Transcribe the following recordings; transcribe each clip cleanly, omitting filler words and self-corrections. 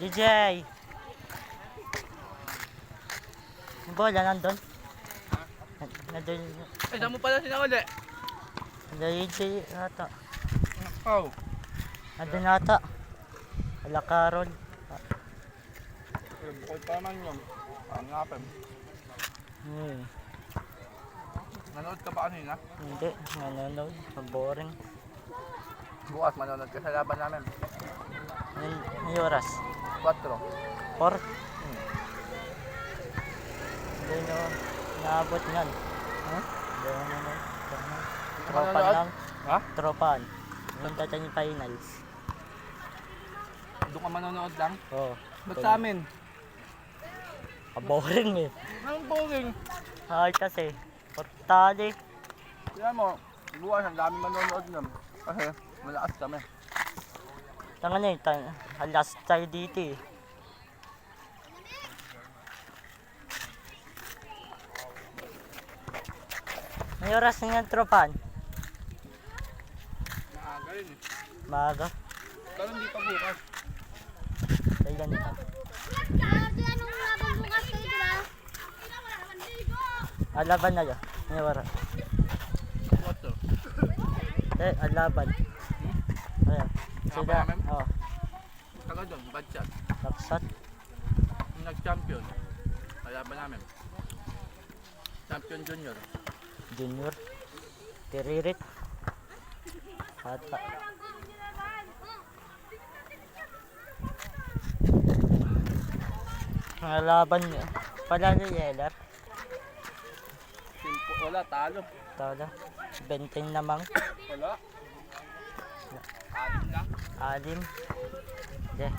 DJ! Yung bola nandun? Nandun. Eh, saan mo pala sinawali? DJ ata. Oh. Nandun ata. Ala Carol. Bukod pa naman yun. Ang ngapin. Nanood ka ba kanina? Hindi, nanonood. Boring. Bukas manonood ka sa laban namin. Anong oras? 4. 4? Hindi nyo naabot yan. Hindi nyo naman. Tropan lang. Ha? Tropan. Yung tatay yung finals. Doon ka manonood lang? Oo. Ba't sa amin? Boring eh. Anong boring? Ay kasi. Portali. Kaya mo, bukas ang dami manonood nun. Kasi malakas kami. Tangan na last tayo dito eh. May oras na yung tropan. Maaga yun eh. Maaga. Pero hindi pa bukas. Kailan ito? Anong laban bukas kayo, di ba? Alaban na yun. May oras. 4. Alaban. Ayan. Sila. namin? Oo. Taga doon, bad shot. Tapsat. Yung nag-champion. Kalaban namin. Champion junior. Junior. Tiririt. Hata. Ang laban niya. Pala ni Yeller. Wala, talo. Tala. Benteng namang. Wala. 6 lang. Alim. Yeah.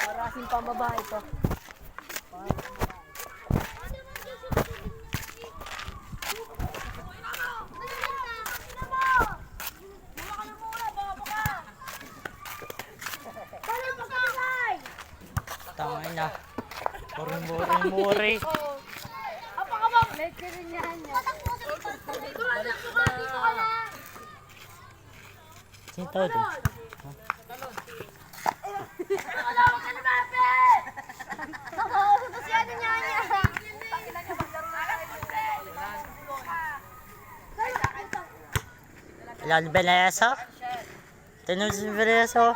Parasin pang babae to. Tangay na. Muri. Apa ka ba? Late rin yan. Sino tao doon? Wala ka na bebe! Tapos yan niya niya. Ilan Beneso? Tinong si Beneso?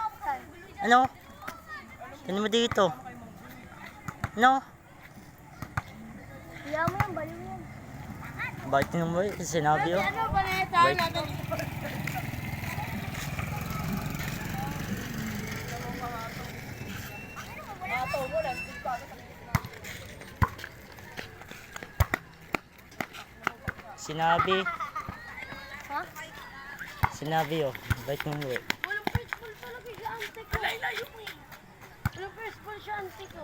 Ano? Ano mo dito? Ano? Hiya mo yan, baliw yan. Bakit nyo mo sinabi yun? Ano ba na ito? Sinabi. Ha? Sinabi yun. Bakit nyo mo Walang first ball talaga yung ante ko. Walang first ball siya ante ko.